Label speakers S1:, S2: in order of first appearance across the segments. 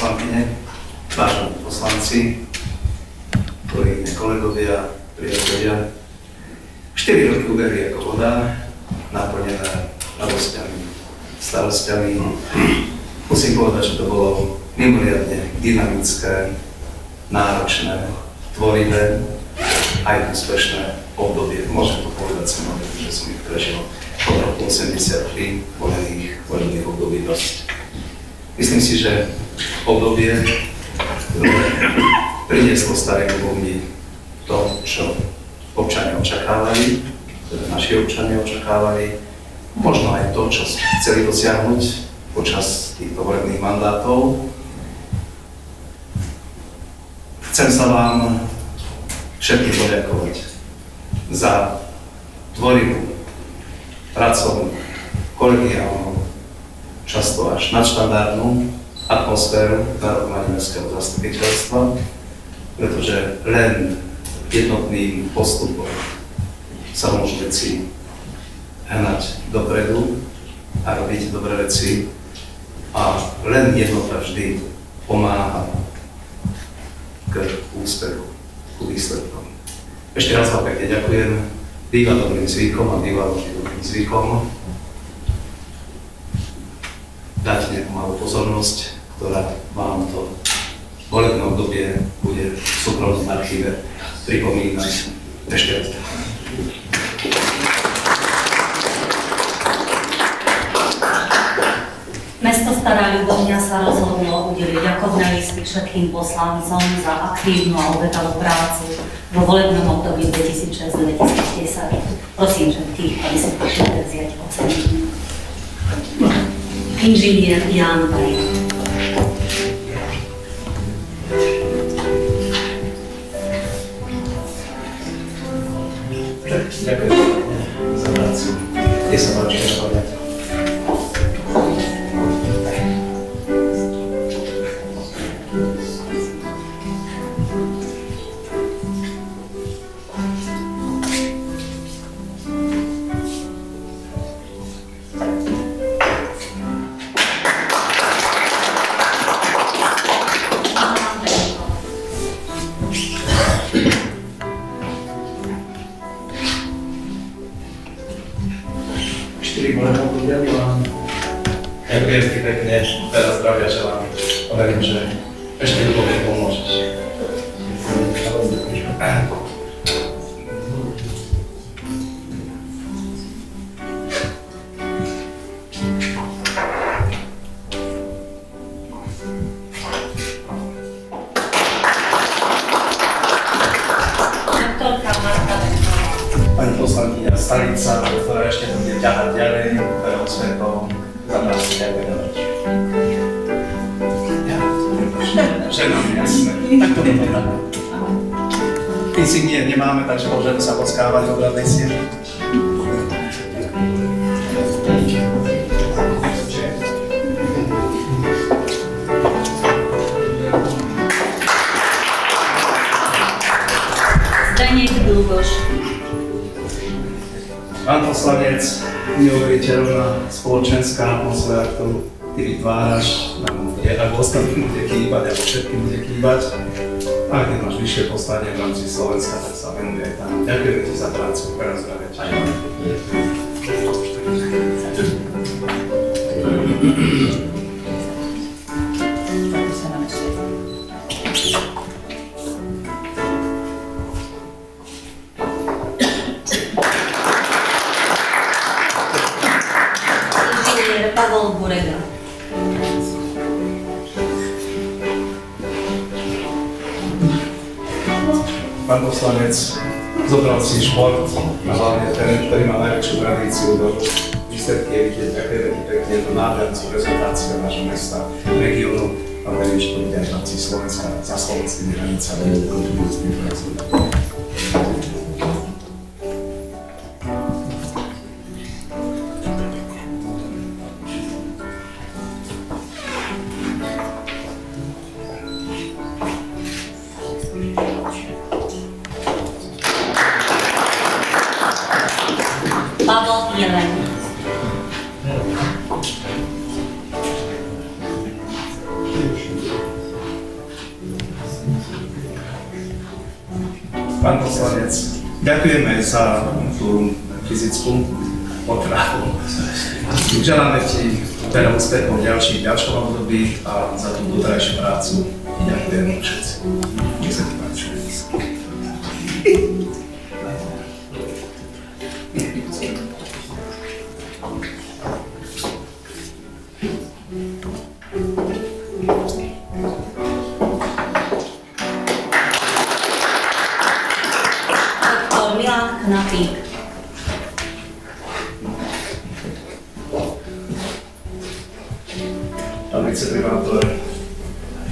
S1: poslankyne, vážení poslanci, kolegyne, kolegovia, priatelia. 4 roky ubehli ako voda, naplnené radosťami, starosťami. Musím povedať, že to bolo mimoriadne dynamické, náročné, tvorivé, aj úspešné obdobie. Môžem to povedať som, že som ich prežil od roku 83 voľných období dosť. Myslím si, že obdobie, ktoré prinieslo Staré Ľubovni to, čo občania očakávali, teda naši občania očakávali, možno aj to, čo chceli dosiahnuť počas týchto volebných mandátov. Chcem sa vám všetkým poďakovať za tvorivú, pracovnú, kolegiálnu, často až nadštandardnú atmosféru Národného mestského zastupiteľstva, pretože len jednotným postupom sa môžu veci hnať dopredu a robiť dobré veci a len jednota vždy pomáha k úspechu, k výsledkom. Ešte raz vám pekne ďakujem. Býva dobrým zvykom a býva dobrým zvykom dať nejakú malú pozornosť, ktorá vám to volebné obdobie bude v súkromnom archíve pripomínať. Ešte raz.
S2: Mesto Stará Ľubovňa sa rozhodlo udeliť ďakovné listy všetkým poslancom za aktívnu a obetavú prácu vo volebnom období 2006-2010. Prosím všetkých, aby sa prišli vziať ocenenie. Inžinier Ján Bajka.
S1: Ďakujem za prácu. Je sa páči, že povedať. Ďakujem ti pekne, veľa zdravia želám. Verím, že ešte Ľubovne pomôžeš. Pani poslankyňa Stalica, ktorá ešte to bude ťahať ďalej, veľa úspechov. Za prácu ďakujem veľa. Že nám je jasné. Tak to je tak. Insignie nemáme, takže môžeme sa poskávať do obradnej siene.
S2: Zdeněk Dlugoš.
S1: Pán poslanec, neuveriteľná spoločenská atmosféra, ktorú ty vytváraš, nám bude, ak ostatným bude chýbať, alebo všetkým bude chýbať. A keď máš vyššie postavenie v rámci Slovenska, tak sa venuje aj tam. Ďakujem ti za prácu, veľa zdravia.
S2: Pavel Burega.
S1: Pán poslanec, zobral si šport a hlavne ten, ktorý má najväčšiu tradíciu do výsledky je vidieť. Ďakujeme ti pekne, je to nádherná prezentácia nášho mesta, regiónu a verím, že to bude aj v rámci Slovenska, za slovenskými hranicami.
S2: Pavel Jelen.
S1: Pán poslanec, ďakujeme za tú fyzickú potravu. Želáme ti veľa úspechov v ďalšom období a za tú doterajšiu prácu. Ďakujeme všetci. Nech sa ti páči.
S2: Doktor Milan Knapík.
S1: Pán viceprimátor,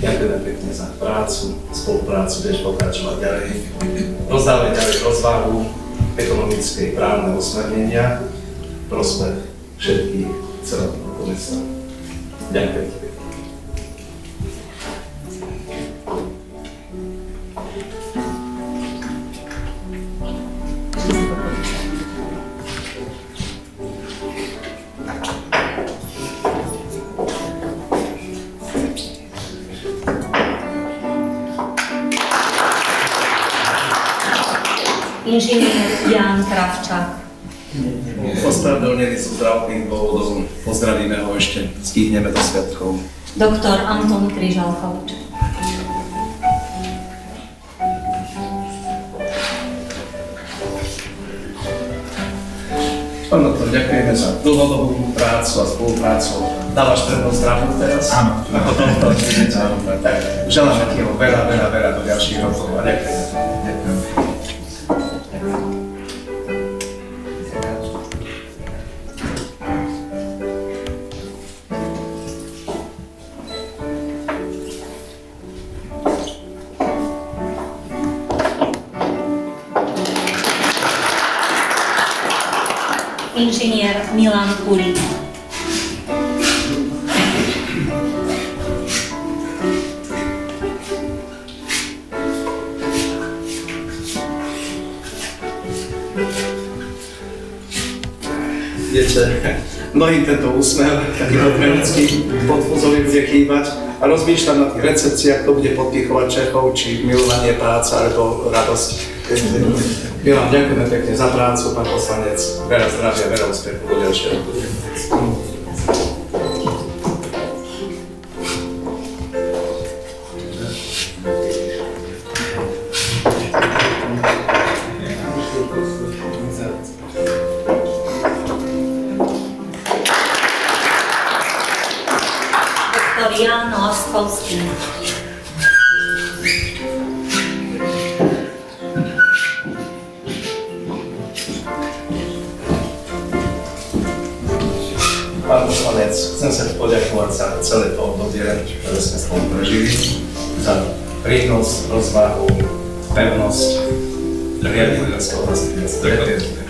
S1: ďakujeme pekne za prácu, spoluprácu, budeš pokračovať ďalej. Rozdávať ďalej rozvahu, ekonomické i právne usmernenia, prospech všetkých celého mesta. Ďakujem ti pekne.
S2: Inžinier Jan Kravčák.
S1: Ospravedlnený zo zdravotných dôvodov, pozdravíme ho ešte, stihneme do sviatkov.
S2: Doktor Anton Kryžalkovič.
S1: Pán doktor, ďakujeme za dlhodobú prácu a spoluprácu. Dávaš prednosť zdraviu teraz?
S3: Áno.
S1: Ako tomto tak želáme ti ho veľa do ďalších rokov a ďakujeme.
S3: Ďakujem.
S2: Inžinier Milan Kulík.
S1: Viete, mnohým tento úsmev, taký odmenúcky, podfuzovi bude chýbať a rozmýšľam na tých recepciách, kto bude podpichovať Čechov, či milovanie, práca alebo radosť. Milan, ďakujeme pekne za prácu, pán poslanec. Veľa zdravia, veľa úspechu do ďalšieho obdobia.
S2: Doktor Jan Laskovský.
S1: Pán poslanec, chcem sa poďakovať za celé to obdobie, ktoré sme spolu prežili, za prínos, rozvahu, pevnosť, riadenie ľudského vlastníctva. Ďakujem.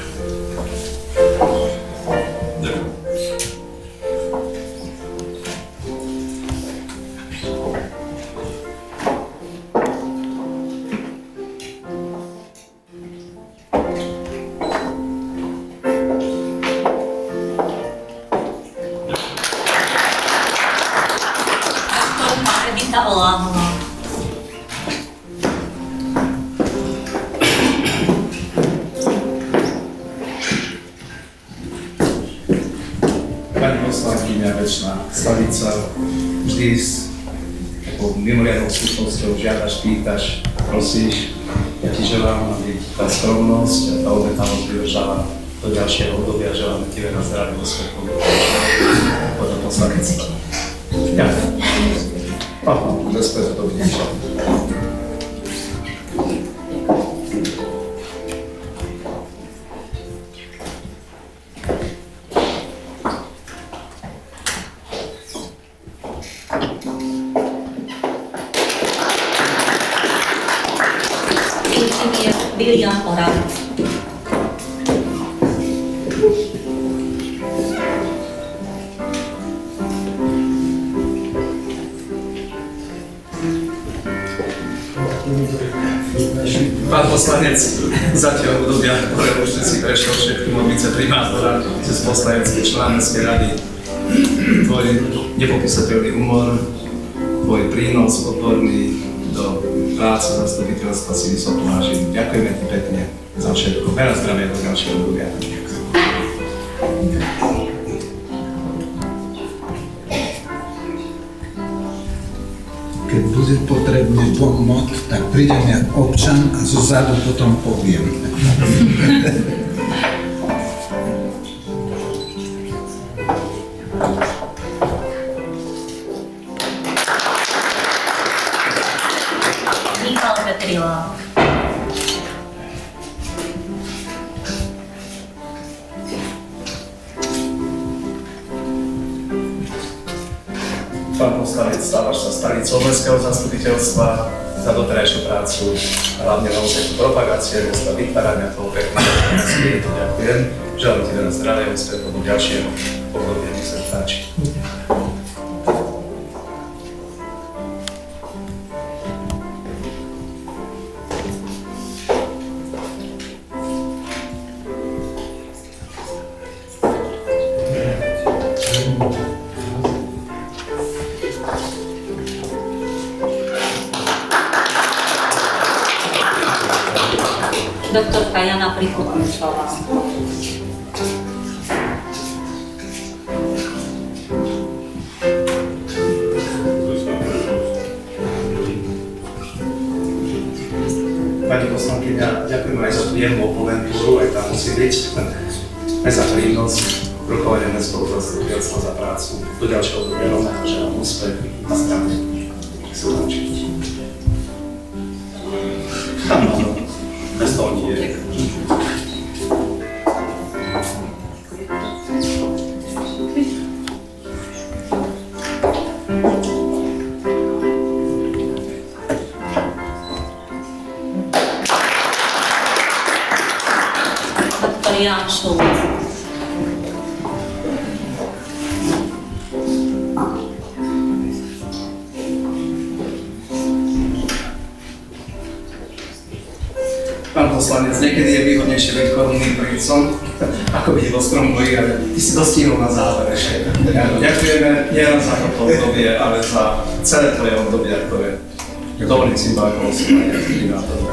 S2: Edita Olámová.
S1: Pani poslankyňa Večná Slavica, vždy s takou mimoriadnou slušnosťou žiadaš, pýtaš, prosíš. Ja ti želám, aby tá skromnosť a tá obetavosť vydržala do ďalšieho obdobia. Želáme ti veľa zdravia vo svetu podľa poslanectva. Ďakujem. Zase to vidíš.
S2: Inžinier Bilian Oravec.
S1: Pán poslanec, zatiaľ obdobia, ktoré už si prešiel všetkým od viceprimátora cez poslanecké členské rady. Tvoj nepopísateľný humor, tvoj prínos odborný do prácu zastupiteľstva si vysoko vážim. Ďakujeme ti pekne za všetko. Veľa zdravia do ďalšieho obdobia.
S3: Keď bude potrebný pomoc, tak prídem jak občan a zo zadu potom poviem.
S2: Michal Petrila.
S1: Pán poslanec, stávaš sa stanicou mestského zastupiteľstva za doterajšiu prácu, hlavne na úseku propagácie mesta, vytvárania toho pekného mesta. Ďakujem. Želám ti veľa zdravia, úspechov do ďalšieho obdobia, nech sa páči.
S2: Doktorka Jana Prikopničová.
S1: Pani poslankyňa, ďakujem aj za tú jemnú oponentúru, aj tam musí byť. Aj za prínos, rokovanie mestského zastupiteľstva za prácu. Do ďalšieho obdobia rovnako želám úspech a zdravie. Nech sa páči. Áno, bez toho nie je.
S2: Doktor Jan Šulc.
S1: Pán poslanec, niekedy je výhodnejšie byť korunným princom, ako byť vo strom boji, ale ty si dostihol na záver ešte. Ďakujeme nielen za toto obdobie, ale za celé tvoje obdobie, ktoré dobrým symbolikom oslovania primátorov.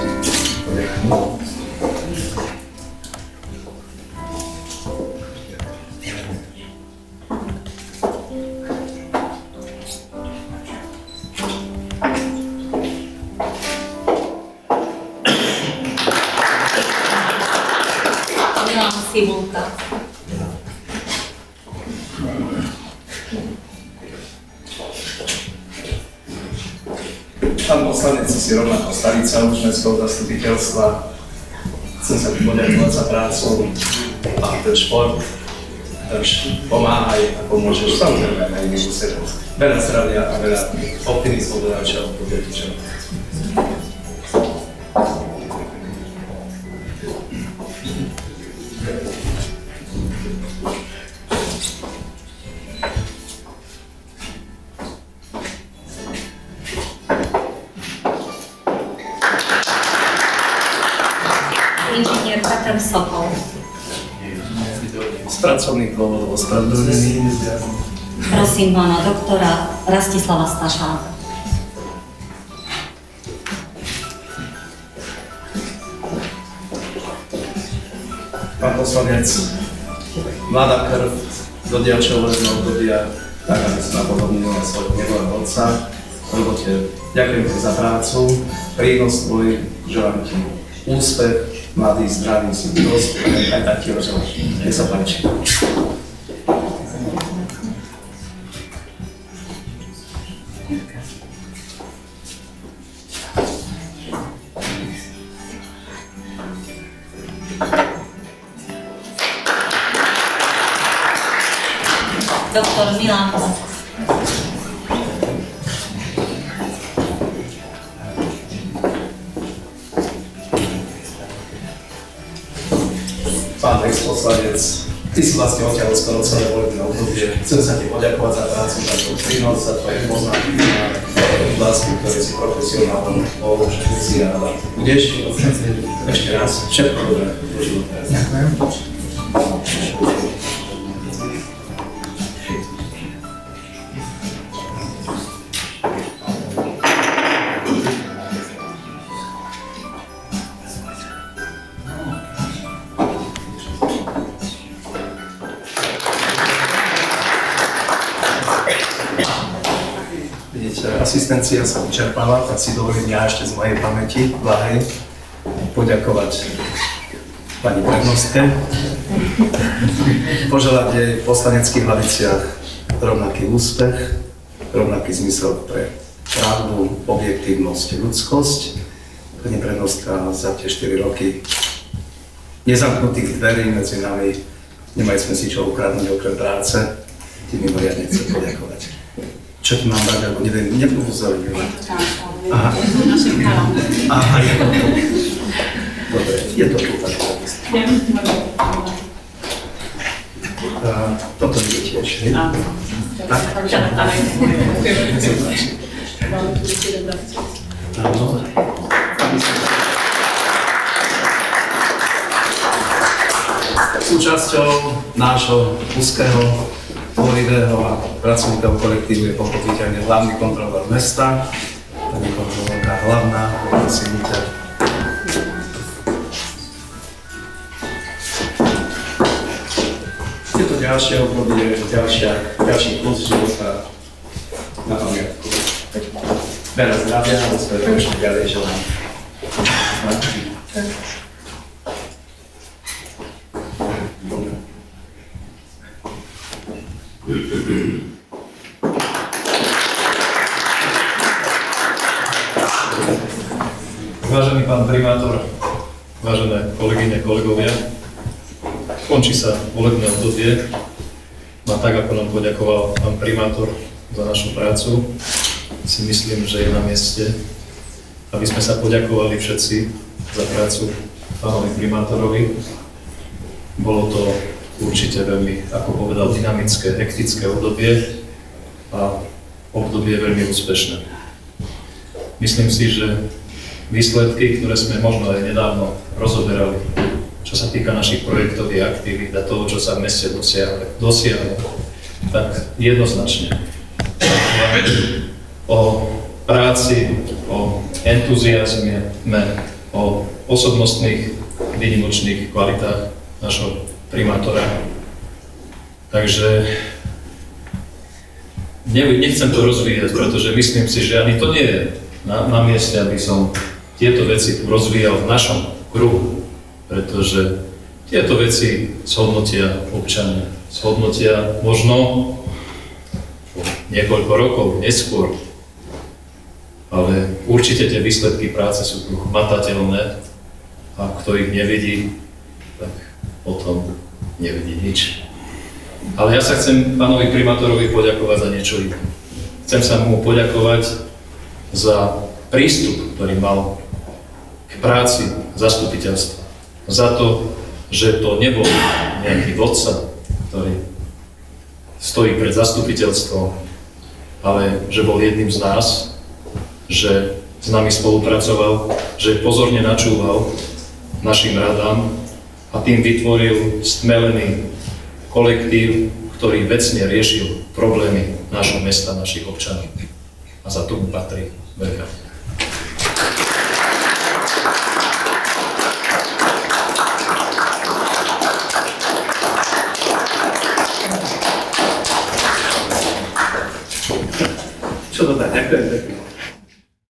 S2: Milan Simulka.
S1: Pán poslanec, si rovnako starica už mestského zastupiteľstva. Chcem sa ti poďakovať za prácu a ten šport. Pomáhaj a pomôžeš samozrejme aj iným úsekom. Veľa zdravia a veľa optimizmu do ďalšieho obdobia.
S2: Inžinier Peter Sokol.
S1: Z pracovných dôvodov ospravedlnený.
S2: Prosím pána doktora Rastislava Stašáka.
S1: Pán poslanec, mladá krv do ďalšieho volebného obdobia, tak aby sa napodobnil na svojho nebojného otca. Robote, ďakujem ti za prácu, prínos tvoj, želám ti úspech, mladý, zdravý, si dosť, aj taký rozhovor. Nech sa páči.
S2: Doktor Milan.
S1: Pán ex-poslanec, ty si vlastne odtiaľ skoro celé volebné obdobie. Chcem sa ti poďakovať za prácu, za tvoj prínos, za tvoje poznatky na otázky, ktoré si profesionálne si a budeš ešte raz všetko dobré do života.
S3: Ďakujem.
S1: asistencia sa vyčerpala, tak si dovolím ja ešte z mojej pamäti blahej poďakovať pani prednostke, poželať jej v poslaneckých hlaviciach rovnaký úspech, rovnaký zmysel pre pravdu, objektívnosť, ľudskosť. Pani prednostka za tie 4 roky nezamknutých dverí medzi nami, nemali sme si čo ukradnúť okrem práce, ti mimoriadne chcem poďakovať. Čo ti mám dať, alebo neviem, nepozorím. Aha. Aha, je to tu. Dobre, je to tu. Toto je tiež, hej? Tak? Áno. Súčasťou nášho úzkeho, tvorivého a pracovného kolektívu je pochopiteľne hlavný kontrolór mesta, pani kontrolórka hlavná, prosím ťa. Je to ďalšie obdobie, ďalší kus života na pamiatku. Veľa zdravia a úspechu ešte ďalej želám.
S4: Vážený pán primátor, vážené kolegyne, kolegovia, končí sa volebné obdobie. A tak, ako nám poďakoval pán primátor za našu prácu, si myslím, že je na mieste, aby sme sa poďakovali všetci za prácu pánovi primátorovi. Bolo to určite veľmi, ako povedal, dynamické, hektické obdobie a obdobie veľmi úspešné. Myslím si, že výsledky, ktoré sme možno aj nedávno rozoberali, čo sa týka našich projektových aktivít a toho, čo sa v meste dosiahlo, tak jednoznačne o práci, o entuziazme, o osobnostných výnimočných kvalitách našho primátora. Takže nechcem to rozvíjať, pretože myslím si, že ani to nie je na mieste, aby som tieto veci rozvíjal v našom kruhu, pretože tieto veci zhodnotia občania. Zhodnotia možno niekoľko rokov neskôr, ale určite tie výsledky práce sú tu hmatateľné a kto ich nevidí, tak potom nevidí nič. Ale ja sa chcem pánovi primátorovi poďakovať za niečo iné. Chcem sa mu poďakovať za prístup, ktorý mal k práci zastupiteľstva. Za to, že to nebol nejaký vodca, ktorý stojí pred zastupiteľstvom, ale že bol jedným z nás, že s nami spolupracoval, že pozorne načúval našim radám a tým vytvoril stmelený kolektív, ktorý vecne riešil problémy nášho mesta, našich občanov. A za tomu patrí veľká